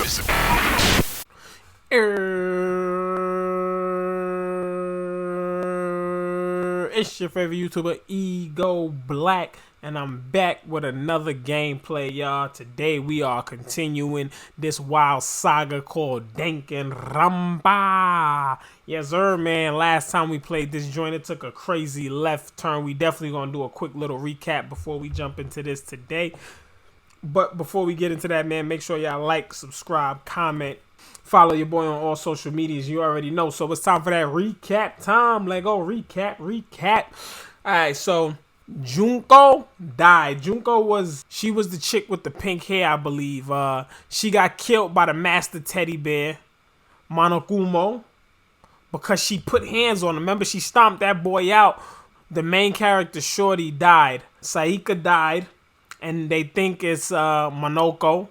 It's your favorite YouTuber, egoBLACK, and I'm back with another gameplay, y'all. Today we are continuing this wild saga called Danganronpa. Yes, sir, man. Last time we played this joint, it took a crazy left turn. We definitely gonna do a quick little recap before we jump into this today. But before we get into that, man, make sure y'all like, subscribe, comment. Follow your boy on all social medias. You already know. So it's time for that recap time. Let go. Recap. All right. So Junko died. Junko was the chick with the pink hair, I believe. She got killed by the master teddy bear, Monokumo, because she put hands on him. Remember, she stomped that boy out. The main character, Shorty, died. Saika died. And they think it's Monoko,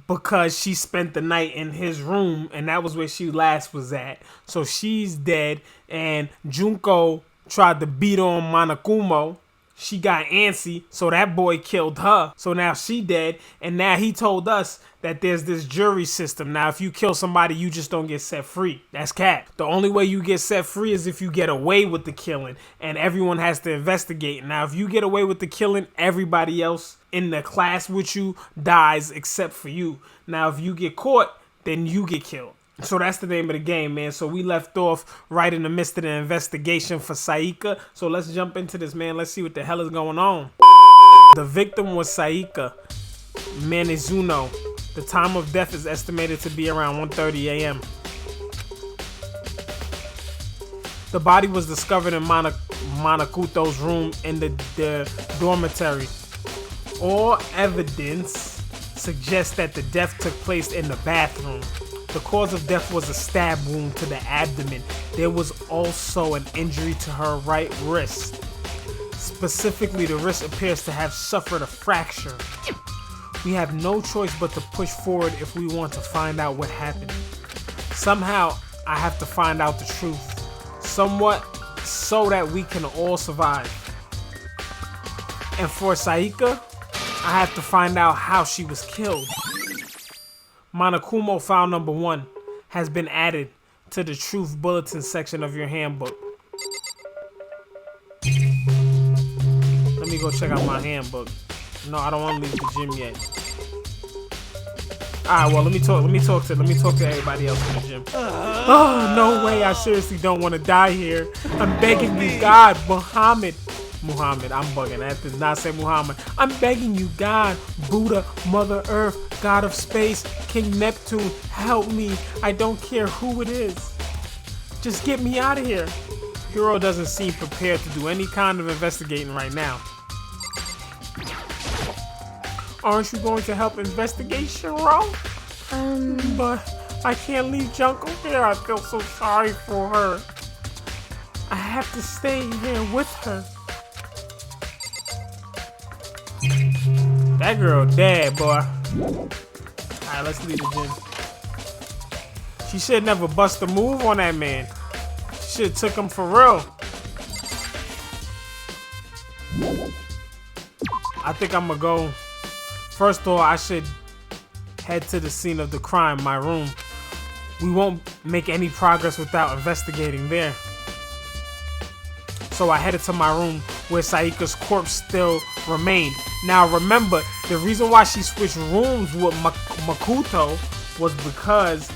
because she spent the night in his room, and that was where she last was at. So she's dead, and Junko tried to beat on Monokumo. She got antsy, so that boy killed her. So now she dead, and now he told us that there's this jury system. Now, if you kill somebody, you just don't get set free. That's cap. The only way you get set free is if you get away with the killing, and everyone has to investigate. Now, if you get away with the killing, everybody else in the class with you dies except for you. Now, if you get caught, then you get killed. So that's the name of the game, man. So we left off right in the midst of the investigation for Saika. So let's jump into this, man. Let's see what the hell is going on. The victim was Saika Manizuno. The time of death is estimated to be around 1:30 a.m. The body was discovered in Monokuto's room in the dormitory. All evidence suggests that the death took place in the bathroom. The cause of death was a stab wound to the abdomen. There was also an injury to her right wrist. Specifically, the wrist appears to have suffered a fracture. We have no choice but to push forward if we want to find out what happened. Somehow, I have to find out the truth. Somewhat so that we can all survive. And for Saika, I have to find out how she was killed. Monokumo file number 1 has been added to the Truth Bulletin section of your handbook. Let me go check out my handbook. No, I don't want to leave the gym yet. Alright, well, let me talk to everybody else in the gym. Oh, no way, I seriously don't want to die here. I'm begging you, God, Muhammad, I'm bugging. That does not say Muhammad. I'm begging you, God, Buddha, Mother Earth, God of Space, King Neptune, help me. I don't care who it is. Just get me out of here. Hiro doesn't seem prepared to do any kind of investigating right now. Aren't you going to help investigation, Ro? But I can't leave Junko here. I feel so sorry for her. I have to stay here with her. That girl dead, boy. Alright, let's leave the gym. She should never bust a move on that man. She should have took him for real. I think I'm gonna go. First of all, I should head to the scene of the crime, my room. We won't make any progress without investigating there. So I headed to my room where Saika's corpse still remained. Now remember, the reason why she switched rooms with Makoto was because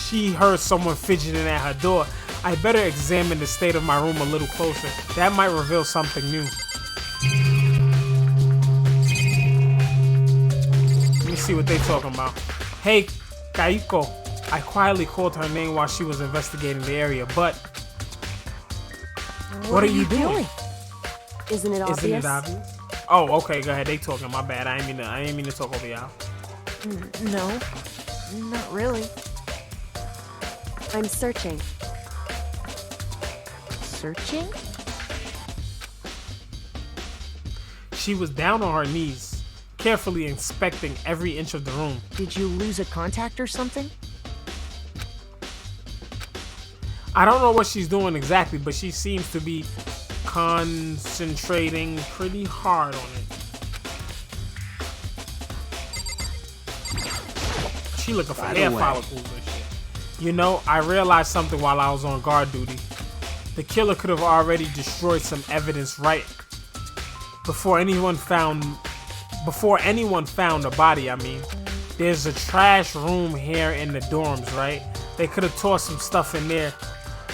she heard someone fidgeting at her door. I better examine the state of my room a little closer. That might reveal something new. Let me see what they talking about. Hey, Kaiko. I quietly called her name while she was investigating the area, but what are you doing? Isn't it obvious? Oh, okay, go ahead. They talking. My bad. I ain't mean to talk over y'all. No, not really. I'm searching. Searching? She was down on her knees, carefully inspecting every inch of the room. Did you lose a contact or something? I don't know what she's doing exactly, but she seems to be concentrating pretty hard on it. She she looking for hair follicles and shit. You know, I realized something while I was on guard duty. The killer could have already destroyed some evidence right before anyone found a body. I mean, there's a trash room here in the dorms, right? They could have tossed some stuff in there.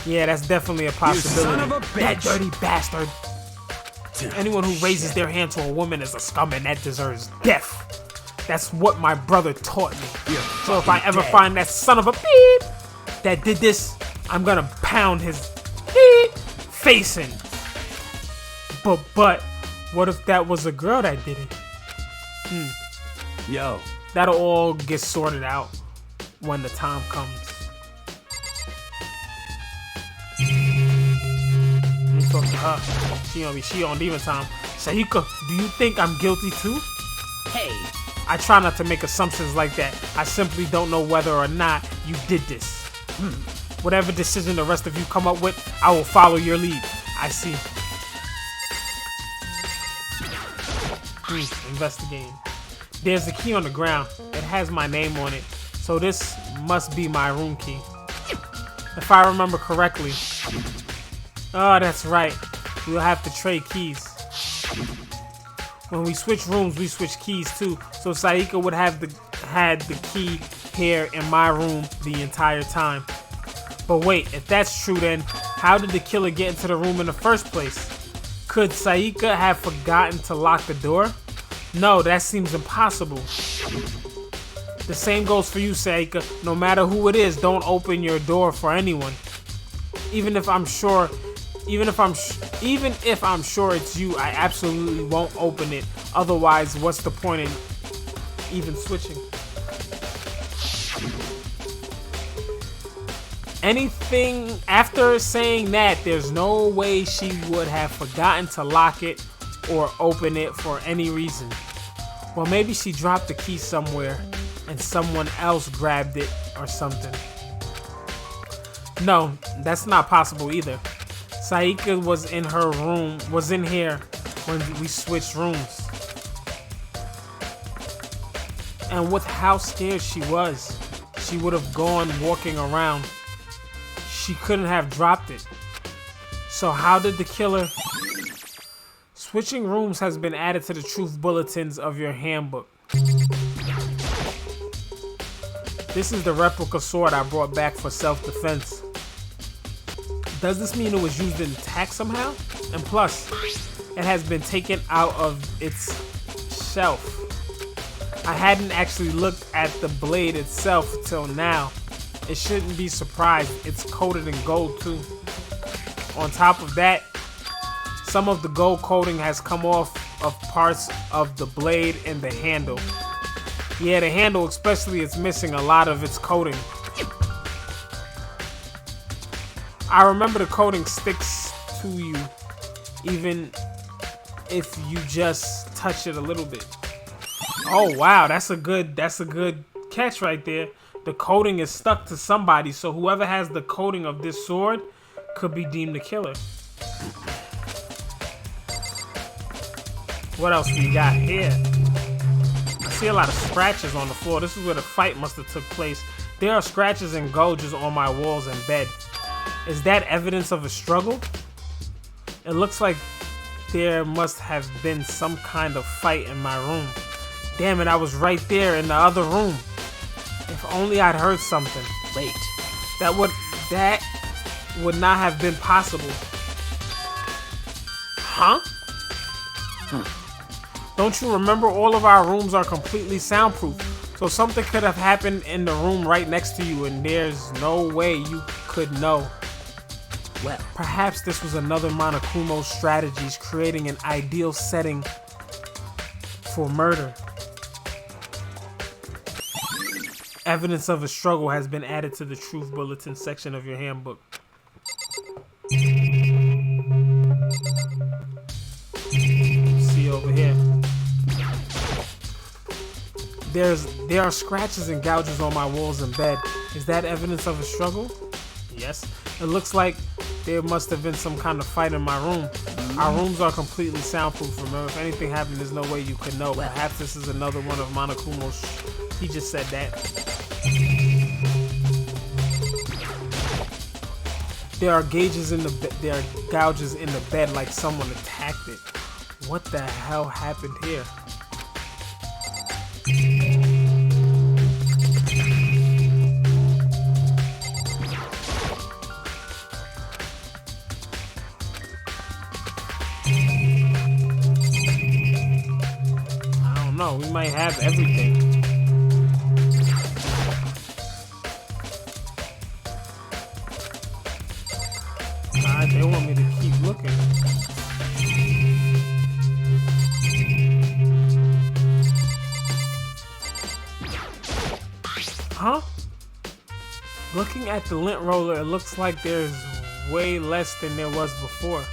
Yeah, that's definitely a possibility. You son of a bitch. That dirty bastard. Anyone who raises their hand to a woman is a scum and that deserves death. That's what my brother taught me. So if I ever find that son of a beep that did this, I'm gonna pound his beep face in. But what if that was a girl that did it? Yo. That'll all get sorted out when the time comes. Let me talk to her. She on demon time. Saika, do you think I'm guilty too? Hey. I try not to make assumptions like that. I simply don't know whether or not you did this. Whatever decision the rest of you come up with, I will follow your lead. I see. Investigating. There's a key on the ground. It has my name on it. So this must be my room key. If I remember correctly. Oh, that's right. We'll have to trade keys. When we switch rooms, we switch keys too. So Saika would have had the key here in my room the entire time. But wait, if that's true, then how did the killer get into the room in the first place? Could Saika have forgotten to lock the door? No, that seems impossible. The same goes for you, Saika. No matter who it is, don't open your door for anyone. Even if I'm sure it's you, I absolutely won't open it. Otherwise, what's the point in even switching? Anything after saying that, there's no way she would have forgotten to lock it or open it for any reason. Well, maybe she dropped the key somewhere and someone else grabbed it or something. No, that's not possible either. Saika was in here when we switched rooms. And with how scared she was, she would have gone walking around. She couldn't have dropped it. So how did the killer... Switching rooms has been added to the truth bulletins of your handbook. This is the replica sword I brought back for self-defense. Does this mean it was used in attack somehow? And plus, it has been taken out of its shelf. I hadn't actually looked at the blade itself till now. It shouldn't be surprised, it's coated in gold too. On top of that, some of the gold coating has come off of parts of the blade and the handle. Yeah, the handle especially is missing a lot of its coating. I remember the coating sticks to you even if you just touch it a little bit. Oh wow, that's a good catch right there. The coating is stuck to somebody, so whoever has the coating of this sword could be deemed the killer. What else we got here? I see a lot of scratches on the floor. This is where the fight must have took place. There are scratches and gouges on my walls and bed. Is that evidence of a struggle? It looks like there must have been some kind of fight in my room. Damn it, I was right there in the other room. If only I'd heard something. Wait. That would not have been possible. Huh? Don't you remember all of our rooms are completely soundproof? So something could have happened in the room right next to you and there's no way you could know. Well, perhaps this was another Monokumo's strategies creating an ideal setting for murder. Evidence of a struggle has been added to the Truth Bulletin section of your handbook. See over here. There are scratches and gouges on my walls and bed. Is that evidence of a struggle? Yes. It looks like there must have been some kind of fight in my room. Our rooms are completely soundproof. Remember, if anything happened, there's no way you could know. Perhaps this is another one of Monokumo's. He just said that. There are gauges in the there are gouges in the bed like someone attacked it. What the hell happened here? I don't know. We might have everything. Alright, they want me to keep looking. Huh? Looking at the lint roller, it looks like there's way less than there was before.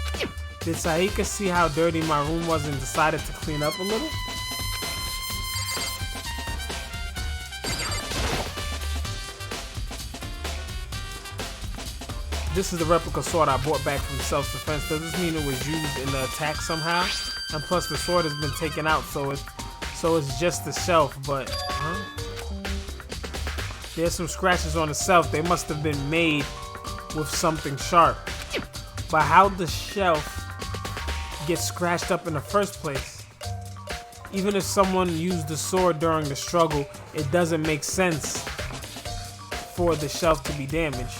Did Saika see how dirty my room was and decided to clean up a little? This is the replica sword I bought back from self-defense. Does this mean it was used in the attack somehow? And plus the sword has been taken out, so it's just the shelf, but huh? There's some scratches on the shelf. They must have been made with something sharp. But how'd the shelf get scratched up in the first place? Even if someone used the sword during the struggle, it doesn't make sense for the shelf to be damaged.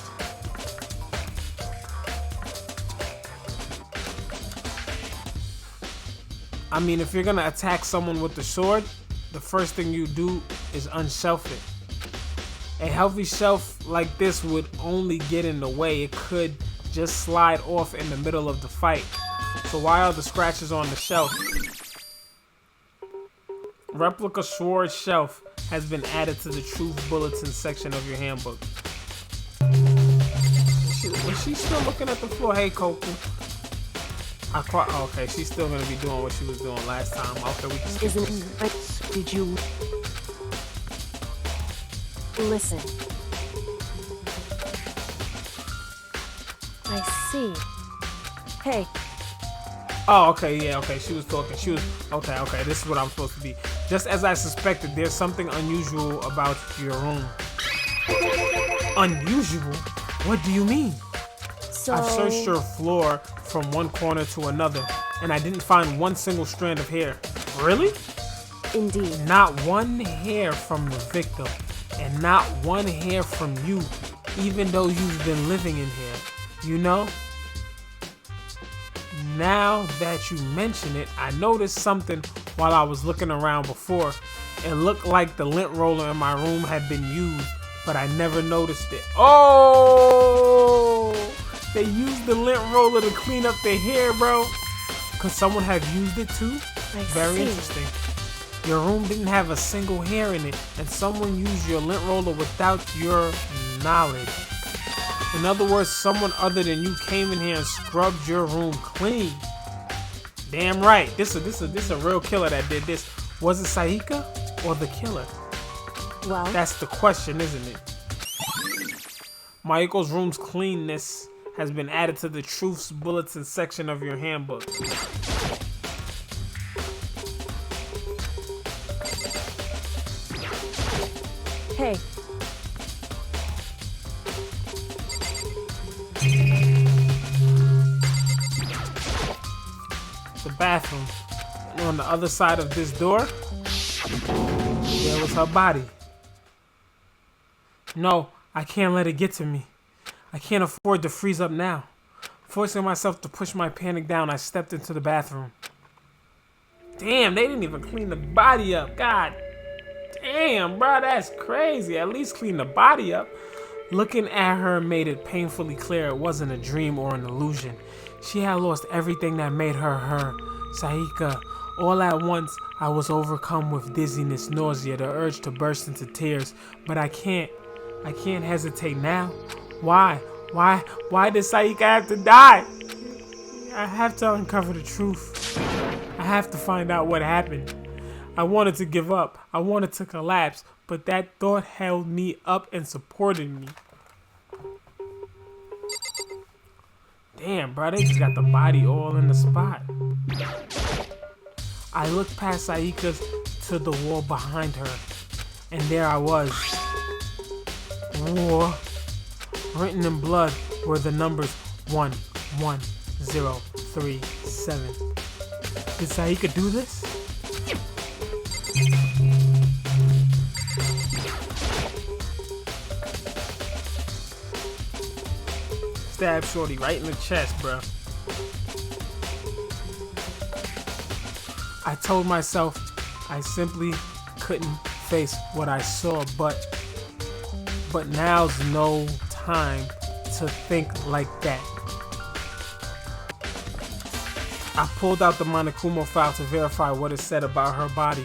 I mean, if you're gonna attack someone with the sword, the first thing you do is unshelf it. A healthy shelf like this would only get in the way. It could just slide off in the middle of the fight. So why are the scratches on the shelf? Replica sword shelf has been added to the Truth Bulletin section of your handbook. Was she still looking at the floor? Hey, Coco. Okay, she's still gonna be doing what she was doing last time. Okay, we can skip this. Did you listen? I see. Hey. Oh, okay, yeah, okay. She was talking. She was okay. This is what I'm supposed to be. Just as I suspected, there's something unusual about your room. Unusual? What do you mean? So I've searched your floor from one corner to another, and I didn't find one single strand of hair. Really? Indeed. Not one hair from the victim, and not one hair from you, even though you've been living in here. You know? Now that you mention it, I noticed something while I was looking around before. It looked like the lint roller in my room had been used, but I never noticed it. Oh! They used the lint roller to clean up their hair, bro. Could someone have used it too? Very interesting. Your room didn't have a single hair in it, and someone used your lint roller without your knowledge. In other words, someone other than you came in here and scrubbed your room clean. Damn right. This is a real killer that did this. Was it Saika or the killer? Well, that's the question, isn't it? Maiko's room's cleanness has been added to the Truth's Bulletin section of your handbook. Hey. The bathroom. And on the other side of this door, there was her body. No, I can't let it get to me. I can't afford to freeze up now. Forcing myself to push my panic down, I stepped into the bathroom. Damn, they didn't even clean the body up. God damn, bro, that's crazy. At least clean the body up. Looking at her made it painfully clear it wasn't a dream or an illusion. She had lost everything that made her her. Saika. All at once, I was overcome with dizziness, nausea, the urge to burst into tears. But I can't hesitate now. Why? Why did Saika have to die? I have to uncover the truth. I have to find out what happened. I wanted to give up. I wanted to collapse, but that thought held me up and supported me. Damn, bro, they just got the body all in the spot. I looked past Saika's to the wall behind her, and there I was. war. Written in blood were the numbers 11037. Did Saika do this? Stab Shorty right in the chest, bro. I told myself I simply couldn't face what I saw, but now's no time to think like that. I pulled out the Monokuma file to verify what it said about her body.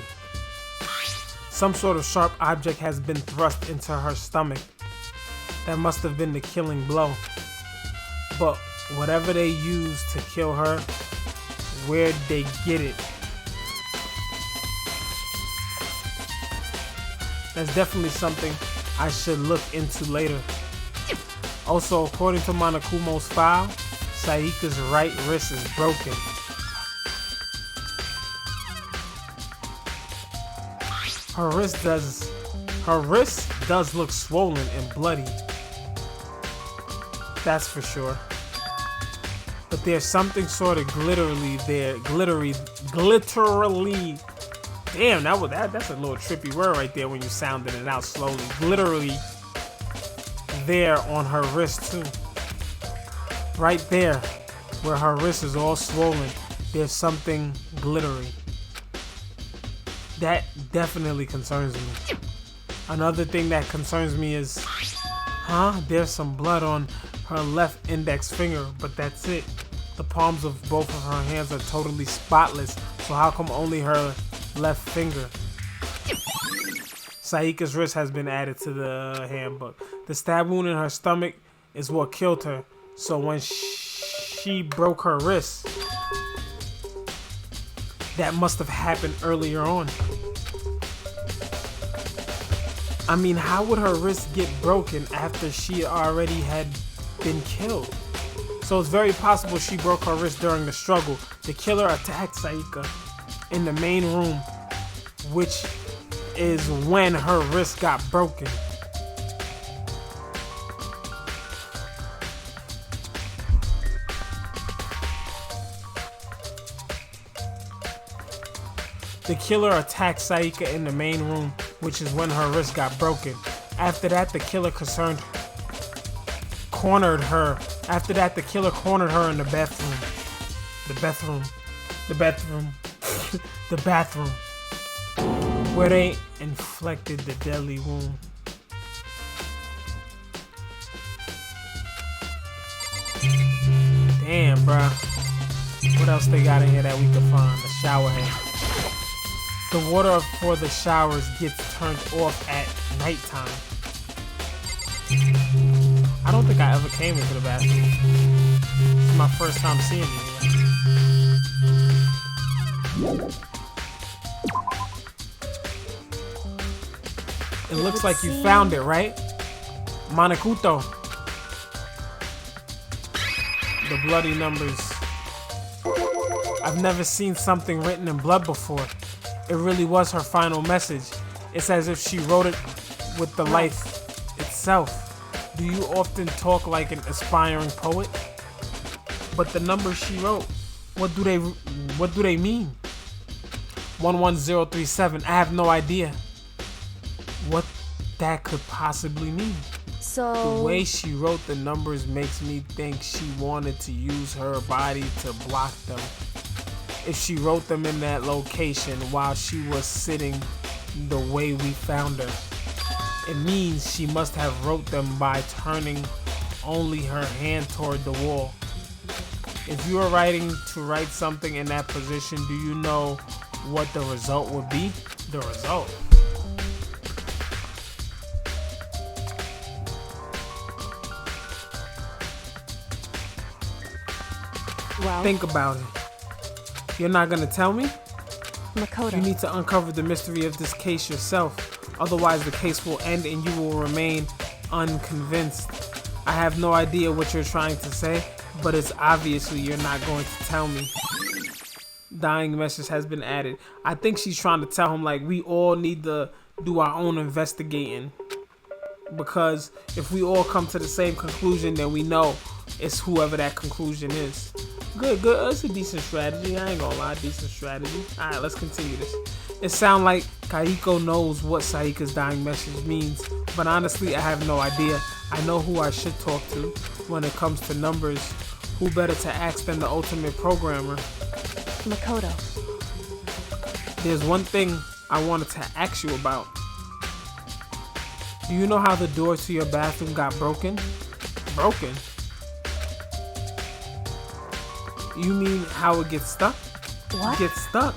Some sort of sharp object has been thrust into her stomach. That must have been the killing blow. But whatever they used to kill her, where'd they get it? That's definitely something I should look into later. Also, according to Monokumo's file, Saika's right wrist is broken. Her wrist does look swollen and bloody. That's for sure. But there's something sort of glitterly there. Glitterly. Damn, that's a little trippy word right there when you sounded it out slowly. Glitterly there on her wrist too. Right there, where her wrist is all swollen, there's something glittery. That definitely concerns me. Another thing that concerns me is, there's some blood on her left index finger, but that's it. The palms of both of her hands are totally spotless, so how come only her left finger? Saika's wrist has been added to the handbook. The stab wound in her stomach is what killed her, so when she broke her wrist, that must have happened earlier on. I mean, how would her wrist get broken after she already had been killed? So it's very possible she broke her wrist during the struggle. The killer attacked Saika in the main room, which is when her wrist got broken. The killer attacked Saika in the main room, which is when her wrist got broken. After that, the killer cornered her. After that, the killer cornered her in the bathroom. The bathroom. Where they inflicted the deadly wound. Damn, bruh. What else they got in here that we could find? A shower head. The water for the showers gets turned off at nighttime. I don't think I ever came into the bathroom. This is my first time seeing it here. It looks like you found it, right? Monokuto. The bloody numbers. I've never seen something written in blood before. It really was her final message. It's as if she wrote it with the life itself. Do you often talk like an aspiring poet? But the numbers she wrote, what do they mean? 11037. I have no idea what that could possibly mean. So the way she wrote the numbers makes me think she wanted to use her body to block them. If she wrote them in that location while she was sitting the way we found her, it means she must have wrote them by turning only her hand toward the wall. If you are writing to write something in that position, do you know what the result would be? The result. Well, think about it. You're not gonna tell me? Makoto. You need to uncover the mystery of this case yourself. Otherwise, the case will end and you will remain unconvinced. I have no idea what you're trying to say, but it's obviously you're not going to tell me. Dying message has been added. I think she's trying to tell him, like, we all need to do our own investigating. Because if we all come to the same conclusion, then we know it's whoever that conclusion is. Good. It's a decent strategy. I ain't gonna lie, decent strategy. Alright, let's continue this. It sounds like Kaiko knows what Saika's dying message means, but honestly, I have no idea. I know who I should talk to when it comes to numbers. Who better to ask than the ultimate programmer? Makoto. There's one thing I wanted to ask you about. Do you know how the door to your bathroom got broken? Broken? You mean how it gets stuck? What? It gets stuck.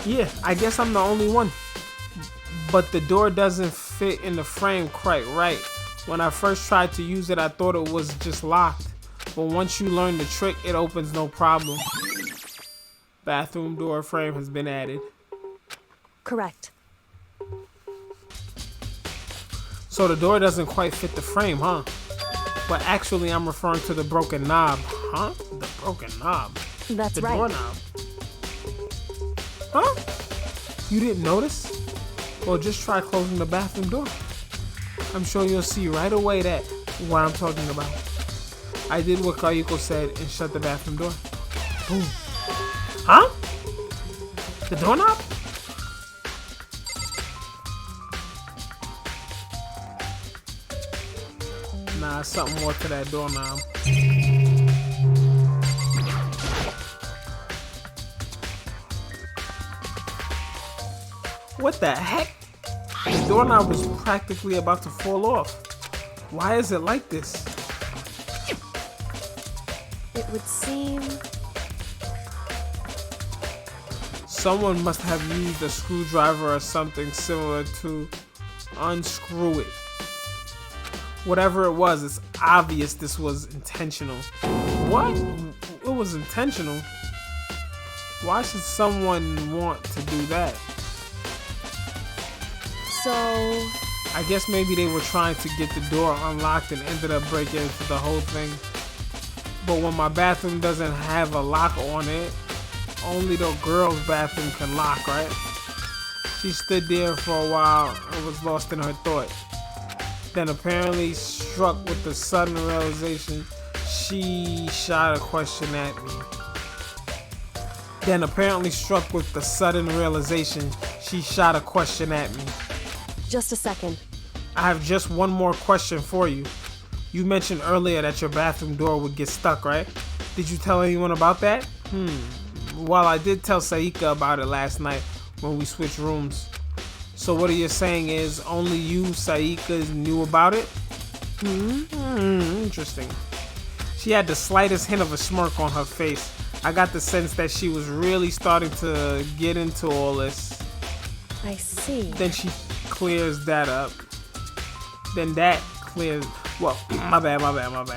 Yeah, I guess I'm the only one. But the door doesn't fit in the frame quite right. When I first tried to use it, I thought it was just locked. But once you learn the trick, it opens no problem. Bathroom door frame has been added. Correct. So the door doesn't quite fit the frame, huh? But actually, I'm referring to the broken knob. Huh? The broken knob. That's The right. doorknob. Huh? You didn't notice? Well, just try closing the bathroom door. I'm sure you'll see right away that what I'm talking about. I did what Kaiko said and shut the bathroom door. Boom. Huh? The doorknob? Nah, something more to that doorknob. What the heck? The doorknob was practically about to fall off. Why is it like this? It would seem... Someone must have used a screwdriver or something similar to unscrew it. Whatever it was, it's obvious this was intentional. What? It was intentional? Why should someone want to do that? So... I guess maybe they were trying to get the door unlocked and ended up breaking into the whole thing. But when my bathroom doesn't have a lock on it, only the girl's bathroom can lock, right? She stood there for a while and was lost in her thought. Then apparently struck with the sudden realization, she shot a question at me. Just a second. I have just one more question for you. You mentioned earlier that your bathroom door would get stuck, right? Did you tell anyone about that? Well, I did tell Saika about it last night when we switched rooms. So what you're saying is only you, Saika, knew about it? Interesting. She had the slightest hint of a smirk on her face. I got the sense that she was really starting to get into all this. I see. Then she clears that up. Then that clears... Well, my bad.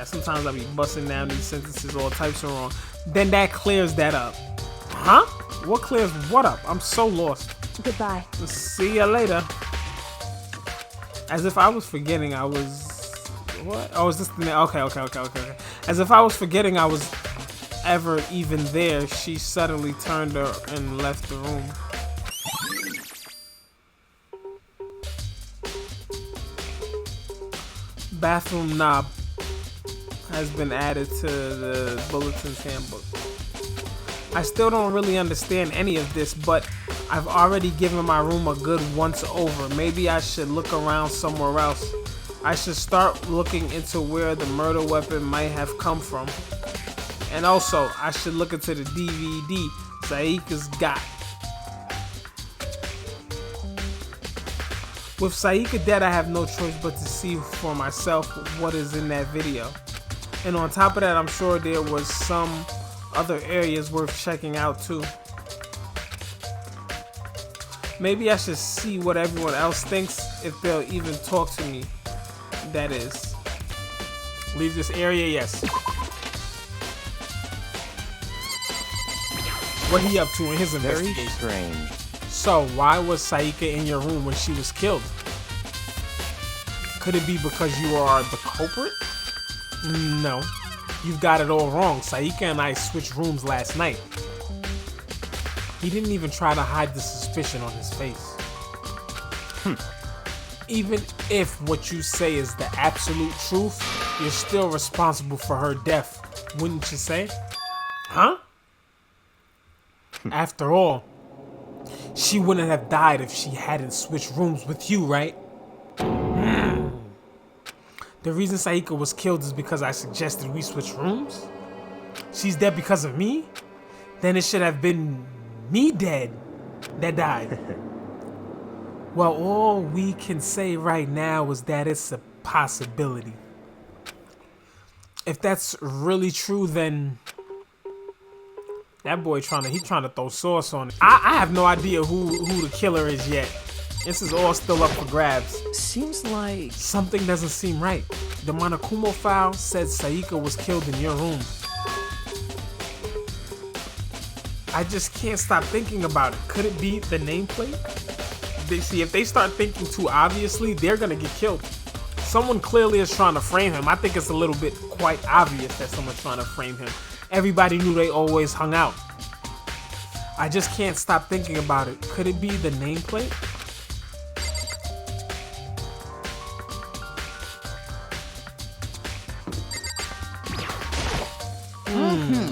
Sometimes I be busting down these sentences, all types of wrong. Then that clears that up. Huh? What clears what up? I'm so lost. Goodbye. See ya later. As if I was forgetting I was... What? Oh, is this the name? Okay. As if I was forgetting I was ever even there, she suddenly turned her and left the room. Bathroom knob has been added to the bulletin's handbook. I still don't really understand any of this, but I've already given my room a good once over. Maybe I should look around somewhere else. I should start looking into where the murder weapon might have come from. And also, I should look into the DVD Saika's got. With Saika dead, I have no choice but to see for myself what is in that video. And on top of that, I'm sure there was some other areas worth checking out too. Maybe I should see what everyone else thinks, if they'll even talk to me. That is. Leave this area, yes. What he up to in his investigation? Very strange. So, why was Saika in your room when she was killed? Could it be because you are the culprit? No. You've got it all wrong. Saika and I switched rooms last night. He didn't even try to hide the suspicion on his face. Even if what you say is the absolute truth, you're still responsible for her death, wouldn't you say? Huh? After all, she wouldn't have died if she hadn't switched rooms with you, right? The reason Saika was killed is because I suggested we switch rooms? She's dead because of me? Then it should have been me dead that died. Well, all we can say right now is that it's a possibility. If that's really true, then that boy trying to throw sauce on it. I have no idea who the killer is yet. This is all still up for grabs. Seems like Something doesn't seem right. The Monokuma file said Saika was killed in your room. I just can't stop thinking about it. Could it be the nameplate? If they start thinking too obviously, they're gonna get killed. Someone clearly is trying to frame him. I think it's a little bit quite obvious that someone's trying to frame him. Everybody knew they always hung out. I just can't stop thinking about it. Could it be the nameplate?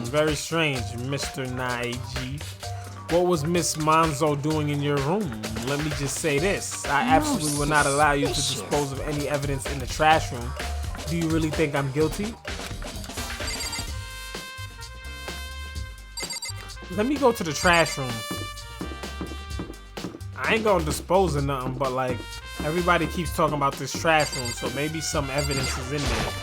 Very strange, Mr. Naiji. What was Miss Manzo doing in your room? Let me just say this. I absolutely will not allow you to dispose of any evidence in the trash room. Do you really think I'm guilty? Let me go to the trash room. I ain't gonna dispose of nothing, but like, everybody keeps talking about this trash room, so maybe some evidence is in there.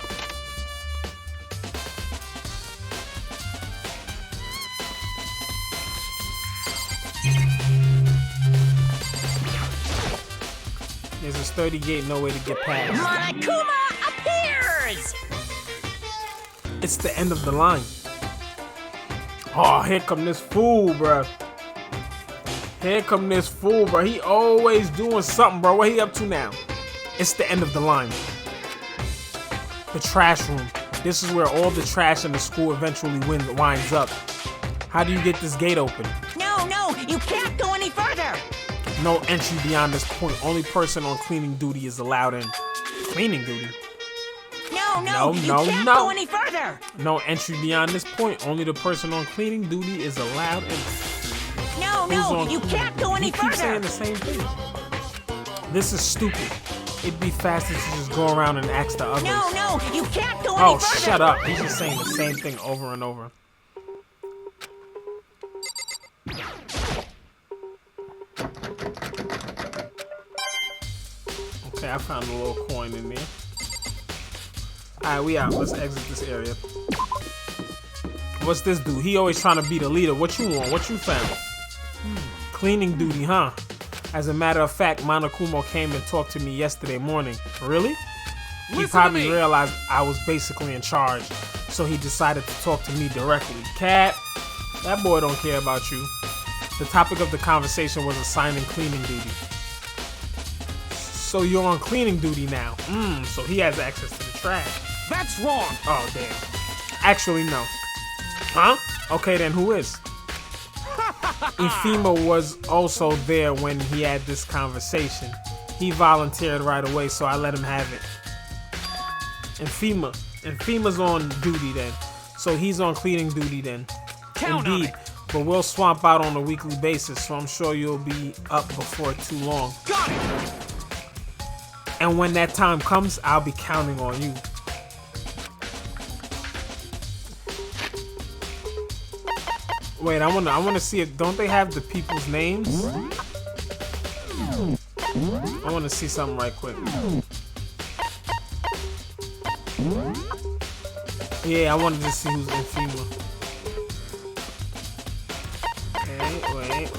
There's a sturdy gate, no way to get past. Monokuma appears! It's the end of the line. Oh, here come this fool, bruh. Here come this fool, bro. He always doing something, bro. What he up to now? It's the end of the line. The trash room. This is where all the trash in the school eventually winds up. How do you get this gate open? No, you can't go any further! No entry beyond this point. Only person on cleaning duty is allowed in. Cleaning duty? No, you can't go any further! No entry beyond this point. Only the person on cleaning duty is allowed in. No, you can't go any further! Keep saying the same thing. This is stupid. It'd be faster to just go around and ask the others. No, you can't go any further! Oh, shut up. He's just saying the same thing over and over. Okay, I found a little coin in there. Alright, we out. Let's exit this area. What's this dude? He always trying to be the leader. What you want? What you found? Cleaning duty, huh? As a matter of fact, Monokuma came and talked to me yesterday morning. Really? He probably realized I was basically in charge, so he decided to talk to me directly. Cat, that boy don't care about you. The topic of the conversation was assigning cleaning duty. So you're on cleaning duty now. So he has access to the trash. That's wrong. Oh, damn. Actually, no. Huh? Okay, then who is? Ifima was also there when he had this conversation. He volunteered right away, so I let him have it. Infima's on duty then. So he's on cleaning duty then. Count Indeed. on it. But we'll swamp out on a weekly basis, so I'm sure you'll be up before too long. Got it. And when that time comes, I'll be counting on you. Wait, I wanna see it. Don't they have the people's names? I wanna see something right quick. Yeah, I wanted to see who's Infima. Okay, wait.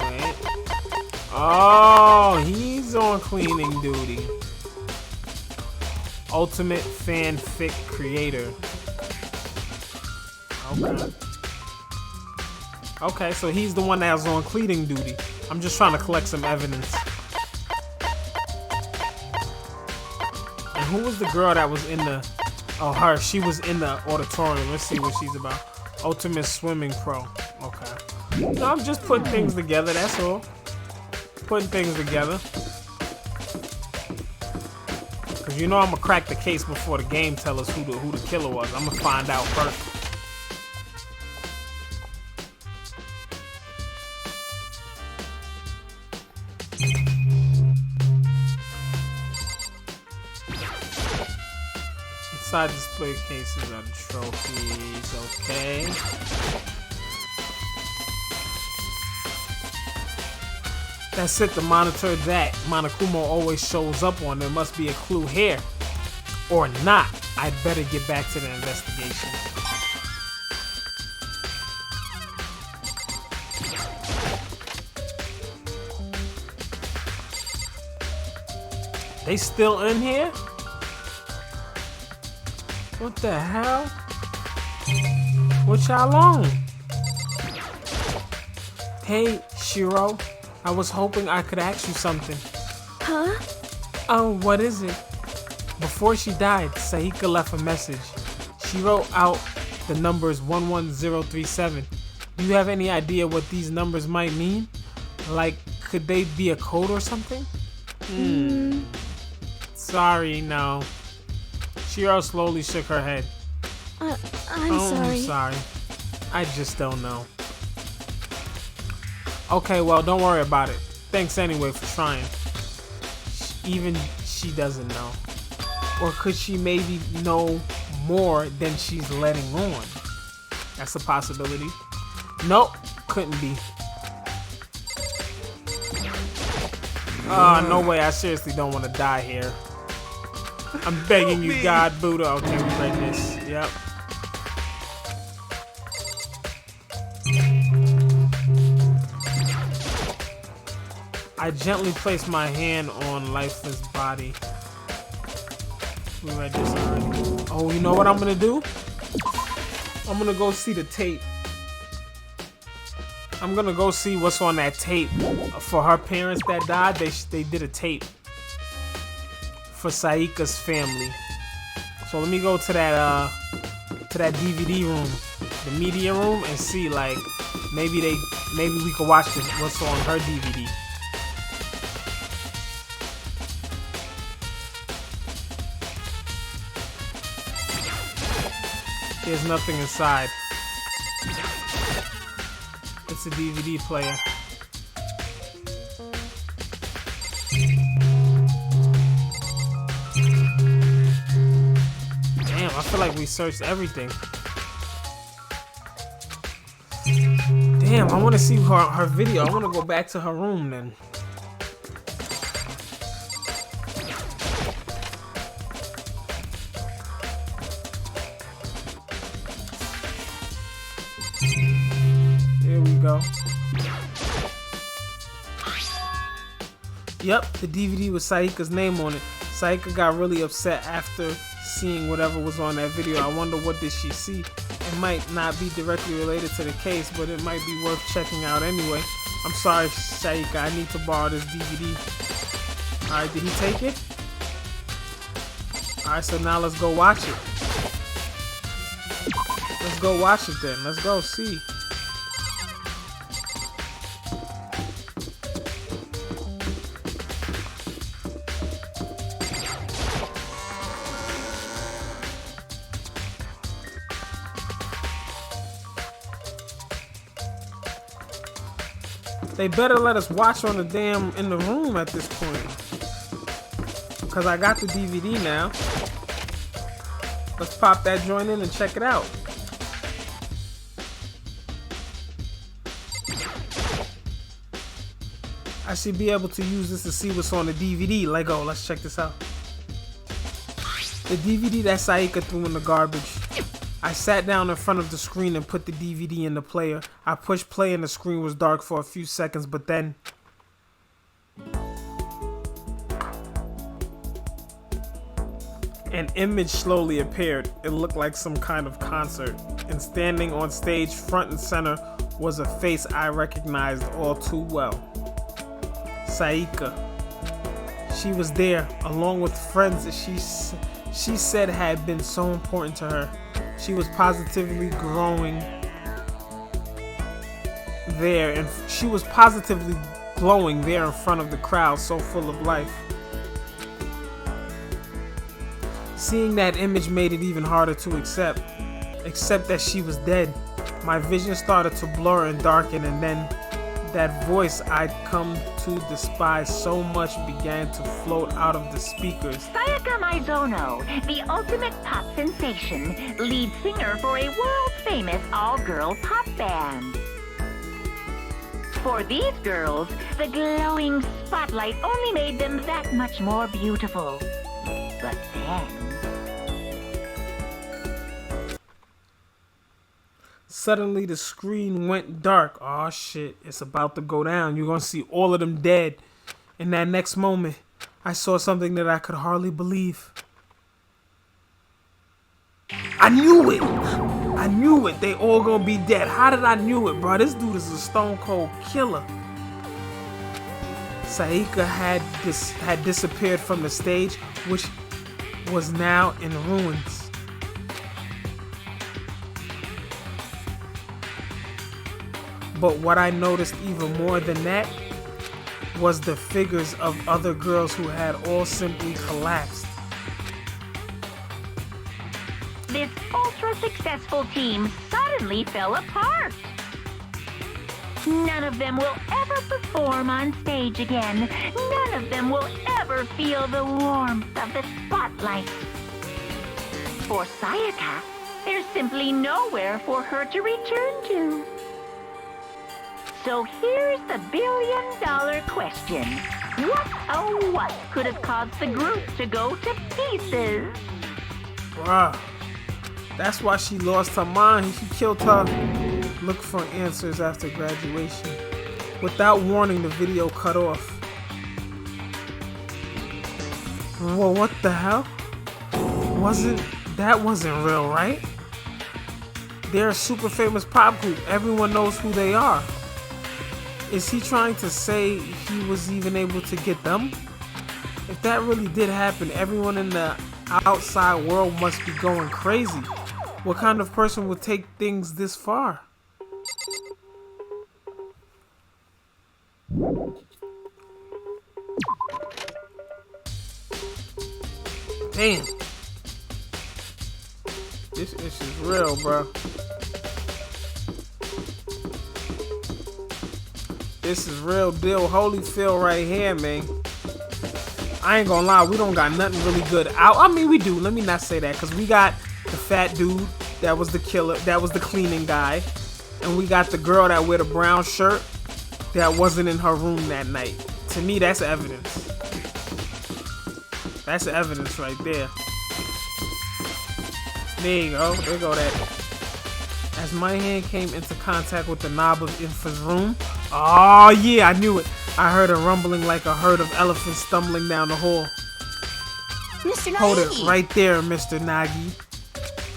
Oh, he's on cleaning duty. Ultimate fanfic creator. Okay. Okay, so he's the one that was on cleaning duty. I'm just trying to collect some evidence. And who was the girl that was in the... Oh, her. She was in the auditorium. Let's see what she's about. Ultimate swimming pro. Okay. No, I'm just putting things together, that's all. Putting things together. Cause you know I'm gonna crack the case before the game tell us who the killer was. I'm gonna find out first. Inside display cases are the trophies, okay. That's it, the monitor that Monokuma always shows up on. There must be a clue here. Or not. I'd better get back to the investigation. They still in here? What the hell? What y'all on? Hey, Shiro. I was hoping I could ask you something. Huh? Oh, what is it? Before she died, Saika left a message. She wrote out the numbers 11037. Do you have any idea what these numbers might mean? Like, could they be a code or something? Sorry, no. Shiro slowly shook her head. I'm sorry. I'm sorry. I just don't know. Okay, well, don't worry about it. Thanks anyway for trying. Even she doesn't know. Or could she maybe know more than she's letting on? That's a possibility. Nope, couldn't be. No way, I seriously don't want to die here. I'm begging you, God, Buddha. Okay, we read this. Yep. I gently placed my hand on lifeless body. We read this already. Oh, you know what I'm gonna do? I'm gonna go see the tape. I'm gonna go see what's on that tape. For her parents that died, they did a tape for Saika's family. So let me go to that DVD room, the media room, and see, like, maybe we could watch what's on her DVD. There's nothing inside. It's a DVD player. Damn, I feel like we searched everything. Damn, I want to see her video. I want to go back to her room then. There we go. Yep, the DVD with Saika's name on it. Saika got really upset after seeing whatever was on that video. I wonder what did she see. It might not be directly related to the case, but it might be worth checking out anyway. I'm sorry, Saika, I need to borrow this DVD. Alright, did he take it? Alright, so now let's go watch it. Let's go watch it then. Let's go see. They better let us watch on the damn in the room at this point. Cause I got the DVD now. Let's pop that joint in and check it out. I should be able to use this to see what's on the DVD. Lego, let's check this out. The DVD that Saika threw in the garbage. I sat down in front of the screen and put the DVD in the player. I pushed play and the screen was dark for a few seconds, but then... an image slowly appeared. It looked like some kind of concert. And standing on stage front and center was a face I recognized all too well. Saika. She was there, along with friends that she said had been so important to her. She was positively growing there, and she was positively glowing there in front of the crowd, so full of life. Seeing that image made it even harder to accept that she was dead. My vision started to blur and darken, and then that voice I'd come to despise so much began to float out of the speakers. Sayaka Mizono, the ultimate pop sensation, lead singer for a world-famous all-girl pop band. For these girls, the glowing spotlight only made them that much more beautiful. But then... Suddenly the screen went dark. Oh shit, it's about to go down. You're gonna see all of them dead. In that next moment, I saw something that I could hardly believe. I knew it! I knew it! They all gonna be dead. How did I knew it, bro? This dude is a stone cold killer. Sayaka had disappeared from the stage, which was now in ruins. But what I noticed even more than that was the figures of other girls who had all simply collapsed. This ultra-successful team suddenly fell apart. None of them will ever perform on stage again. None of them will ever feel the warmth of the spotlight. For Sayaka, there's simply nowhere for her to return to. So here's the billion-dollar question. What, oh what, could have caused the group to go to pieces? Bruh, that's why she lost her mind. She killed her. Look for answers after graduation. Without warning, the video cut off. Well, what the hell? That wasn't real, right? They're a super famous pop group. Everyone knows who they are. Is he trying to say he was even able to get them? If that really did happen, everyone in the outside world must be going crazy. What kind of person would take things this far? Damn. This is real, bro. This is real deal Holyfield right here, man. I ain't gonna lie, we don't got nothing really good out. I mean, we do. Let me not say that, because we got the fat dude that was the killer, that was the cleaning guy. And we got the girl that wear the brown shirt that wasn't in her room that night. To me, that's evidence. That's evidence right there. There you go. There go that. As my hand came into contact with the knob of Infa's room. Oh yeah, I knew it. I heard a rumbling like a herd of elephants stumbling down the hall. Mr. Nagi. Hold it right there, Mr. Nagi.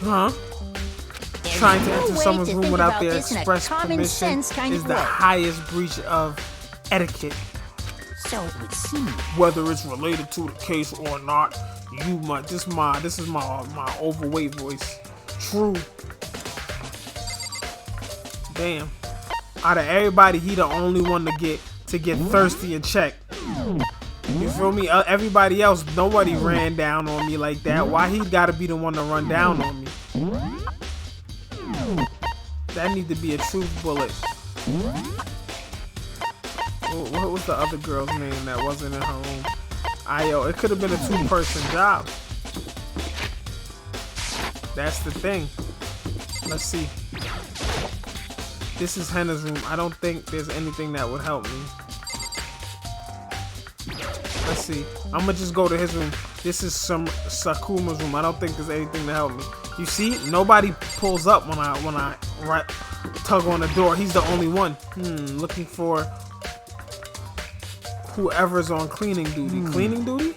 Huh? Trying to enter someone's room without their express permission is the highest breach of etiquette. So it would seem. Whether it's related to the case or not, this is my overweight voice. True. Damn. Out of everybody, he the only one to get thirsty and check. You feel me? Everybody else, nobody ran down on me like that. Why he gotta be the one to run down on me? That need to be a truth bullet. What was the other girl's name that wasn't in her room? Ayo, it could have been a two-person job. That's the thing. Let's see. This is Henna's room. I don't think there's anything that would help me. Let's see. I'm gonna just go to his room. This is some Sakuma's room. I don't think there's anything to help me. You see, nobody pulls up when I tug on the door. He's the only one. Looking for whoever's on cleaning duty. Cleaning duty?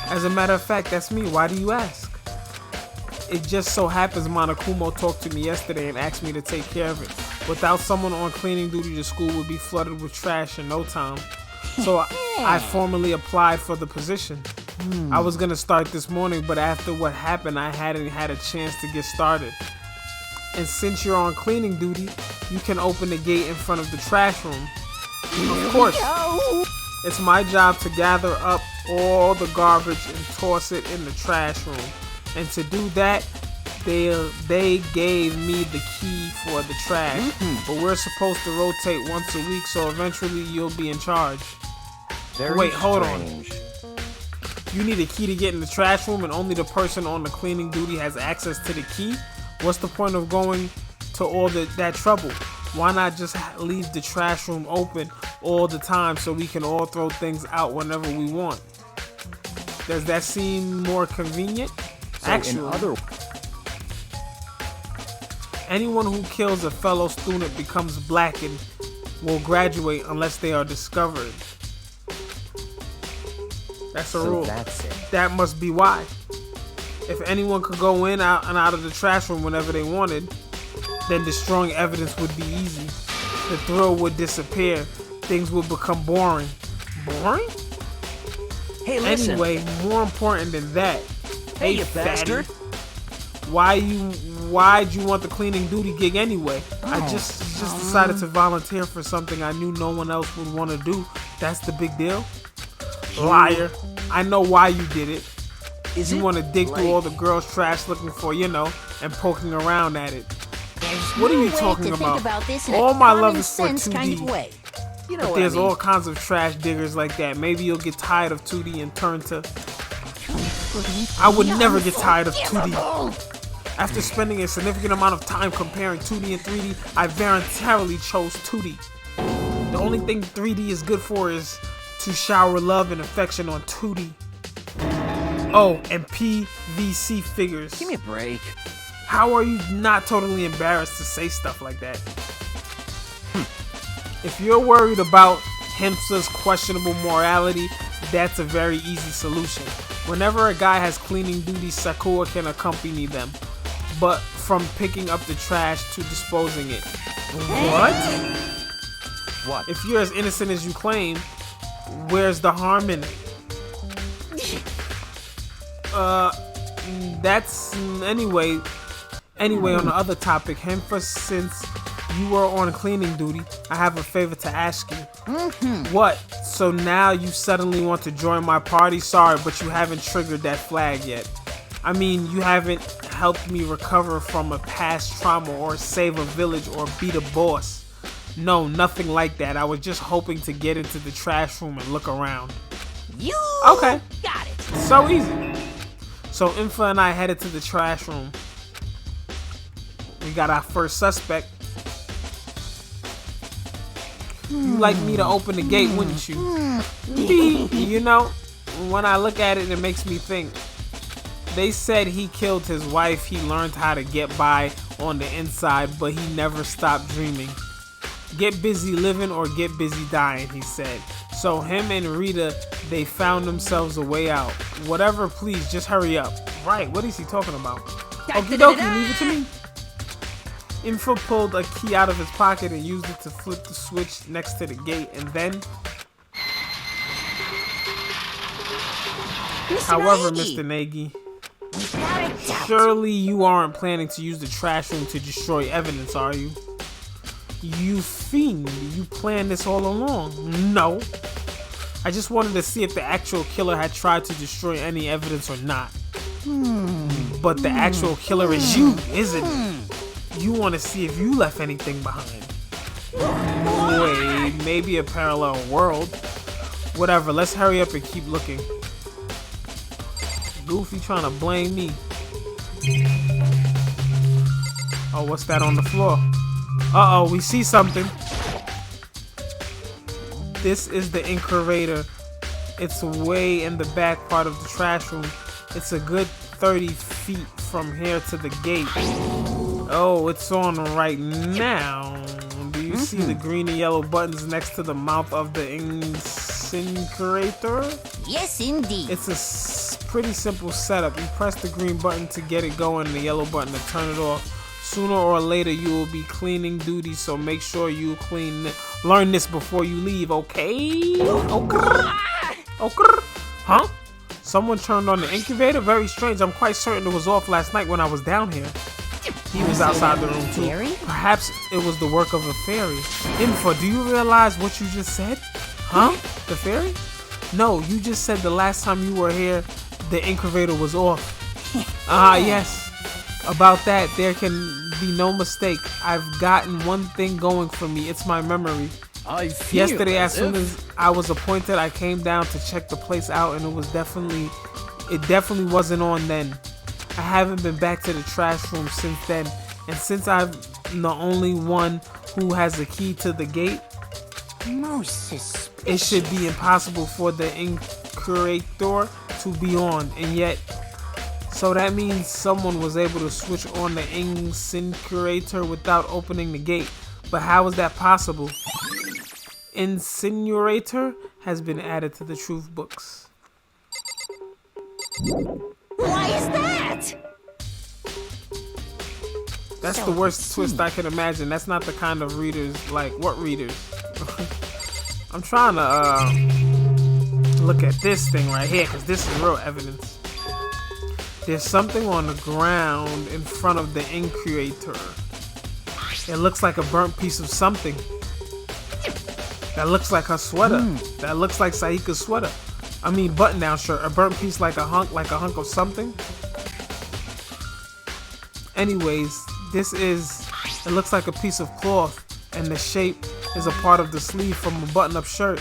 As a matter of fact, that's me. Why do you ask? It just so happens Monokuma talked to me yesterday and asked me to take care of it. Without someone on cleaning duty, the school would be flooded with trash in no time. So I formally applied for the position. I was gonna start this morning, but after what happened, I hadn't had a chance to get started. And since you're on cleaning duty, you can open the gate in front of the trash room. Of course, it's my job to gather up all the garbage and toss it in the trash room. And to do that, they gave me the key for the trash. But we're supposed to rotate once a week, so eventually you'll be in charge. Wait, hold on. You need a key to get in the trash room, and only the person on the cleaning duty has access to the key? What's the point of going to all that trouble? Why not just leave the trash room open all the time so we can all throw things out whenever we want? Does that seem more convenient? Actually, anyone who kills a fellow student becomes black and will graduate unless they are discovered. That's a rule. That's it. That must be why. If anyone could go in and out of the trash room whenever they wanted, then destroying evidence would be easy. The thrill would disappear. Things would become boring. Boring? Hey, listen. Anyway, more important than that. Hey, you bastard. Why'd you want the cleaning duty gig anyway? I just decided to volunteer for something I knew no one else would want to do. That's the big deal? Liar. I know why you did it. You want to dig through all the girls' trash looking for, and poking around at it. What are you talking about? All my love is for 2D. Kind of way. You know But what I there's mean. all kinds of trash diggers like that. Maybe you'll get tired of 2D and turn to... I would never get tired of 2D. After spending a significant amount of time comparing 2D and 3D, I voluntarily chose 2D. The only thing 3D is good for is to shower love and affection on 2D. Oh, and PVC figures. Give me a break. How are you not totally embarrassed to say stuff like that? If you're worried about Himsa's questionable morality, that's a very easy solution. Whenever a guy has cleaning duty, Sakura can accompany them, but from picking up the trash to disposing it. What? If you're as innocent as you claim, where's the harm in it? That's anyway, on the other topic, Himsa, since you were on cleaning duty, I have a favor to ask you. What? So now you suddenly want to join my party? Sorry, but you haven't triggered that flag yet. I mean, you haven't helped me recover from a past trauma or save a village or beat a boss. No, nothing like that. I was just hoping to get into the trash room and look around. Okay. Got it. So easy. So Infa and I headed to the trash room. We got our first suspect. You'd like me to open the gate, wouldn't you? When I look at it, it makes me think. They said he killed his wife, he learned how to get by on the inside, but he never stopped dreaming. Get busy living or get busy dying, he said. So him and Rita, they found themselves a way out. Whatever, please, just hurry up. Right, what is he talking about? Okie dokie, leave it to me. Info pulled a key out of his pocket and used it to flip the switch next to the gate, and then... However, Mr. Nagy, surely you aren't planning to use the trash room to destroy evidence, are you? You fiend, you planned this all along. No. I just wanted to see if the actual killer had tried to destroy any evidence or not. But the actual killer is you, isn't it? You want to see if you left anything behind. Wait, maybe a parallel world. Whatever, let's hurry up and keep looking. Goofy trying to blame me. Oh, what's that on the floor? Uh-oh, we see something. This is the incubator. It's way in the back part of the trash room. It's a good 30 feet from here to the gate. Oh, it's on right now. Do you see the green and yellow buttons next to the mouth of the incinerator? Yes, indeed. It's a pretty simple setup. You press the green button to get it going and the yellow button to turn it off. Sooner or later, you will be cleaning duty, so make sure you learn this before you leave, okay? Okay. Huh? Someone turned on the incubator? Very strange. I'm quite certain it was off last night when I was down here. He was outside the room too. Fairy? Perhaps it was the work of a fairy. Info, do you realize what you just said? Huh? The fairy? No, you just said the last time you were here, the incubator was off. Yes. About that, there can be no mistake. I've gotten one thing going for me. It's my memory. Yesterday, as soon as I was appointed, I came down to check the place out, and it definitely wasn't on then. I haven't been back to the trash room since then, and since I'm the only one who has the key to the gate, Most suspicious. it should be impossible for the incubator to be on, and yet, so that means someone was able to switch on the incinerator without opening the gate. But how is that possible? Incinerator has been added to the truth books. Why is that? That's the worst twist I can imagine. That's not the kind of readers, like, what readers? I'm trying to look at this thing right here, because this is real evidence. There's something on the ground in front of the incubator. It looks like a burnt piece of something. That looks like her sweater. That looks like Saika's sweater. I mean button-down shirt. A burnt piece like a hunk of something. Anyways, it looks like a piece of cloth, and the shape is a part of the sleeve from a button-up shirt.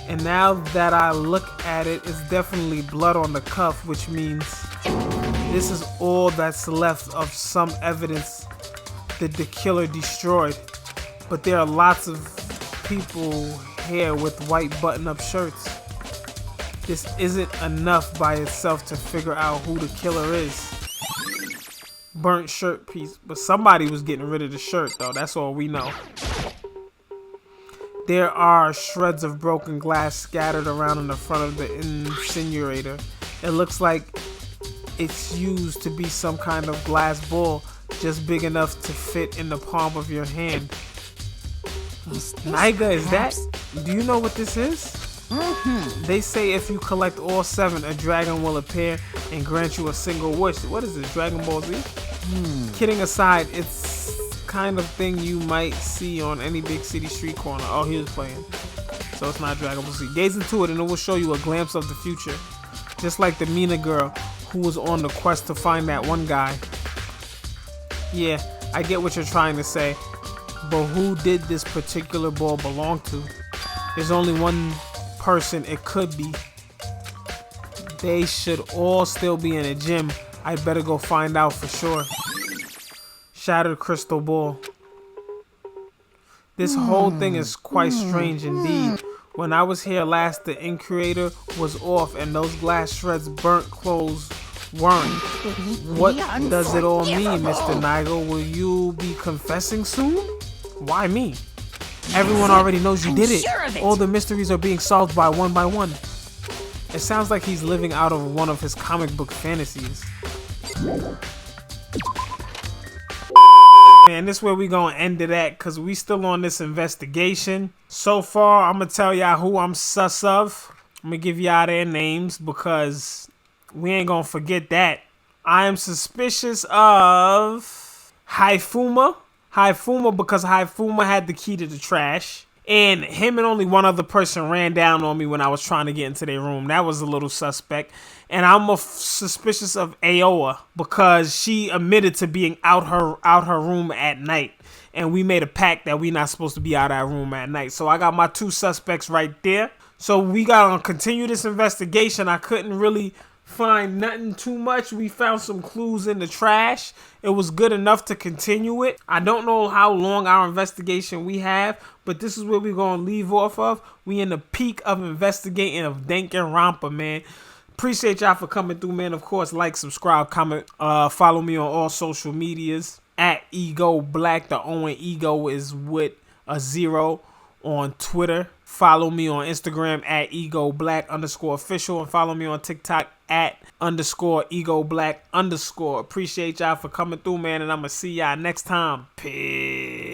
And now that I look at it, it's definitely blood on the cuff, which means this is all that's left of some evidence that the killer destroyed. But there are lots of people here with white button-up shirts. This isn't enough by itself to figure out who the killer is. Burnt shirt piece, but somebody was getting rid of the shirt though, that's all we know. There are shreds of broken glass scattered around in the front of the incinerator. It looks like it's used to be some kind of glass ball, just big enough to fit in the palm of your hand. Naiga, is that? Do you know what this is? They say if you collect all 7, a dragon will appear and grant you a single wish. What is this, Dragon Ball Z? Kidding aside, it's kind of thing you might see on any big city street corner. Oh, he was playing. So it's not Dragon Ball Z. Gaze into it and it will show you a glimpse of the future. Just like the Mina girl who was on the quest to find that one guy. Yeah, I get what you're trying to say. But who did this particular ball belong to? There's only one person it could be. They should all still be in a gym. I'd better go find out for sure. Shattered crystal ball. This whole thing is quite strange indeed. When I was here last, the incubator was off and those glass shreds burnt clothes weren't. What does it all mean, Mr. Nigel? Will you be confessing soon? Why me? Everyone already knows you did it. All the mysteries are being solved by one. It sounds like he's living out of one of his comic book fantasies. And this is where we gonna end it at, cause we still on this investigation. So far, I'm gonna tell y'all who I'm sus of. I'm gonna give y'all their names because we ain't gonna forget that. I am suspicious of Haifuma. Haifuma because Haifuma had the key to the trash. And him and only one other person ran down on me when I was trying to get into their room. That was a little suspect. And I'm suspicious of Aoa because she admitted to being out her room at night. And we made a pact that we not supposed to be out our room at night. So I got my 2 suspects right there. So we gotta continue this investigation. I couldn't really find nothing too much. We found some clues in the trash. It was good enough to continue it. I don't know how long our investigation we have, but this is where we're gonna leave off of. We in the peak of investigating of Danganronpa, man. Appreciate y'all for coming through, man. Of course, like, subscribe, comment, follow me on all social medias at egoBLACK. The O in ego is with a 0 on Twitter. Follow me on Instagram at egoBLACK_official and follow me on TikTok at _egoBLACK_. Appreciate y'all for coming through, man, and I'm gonna see y'all next time. Peace.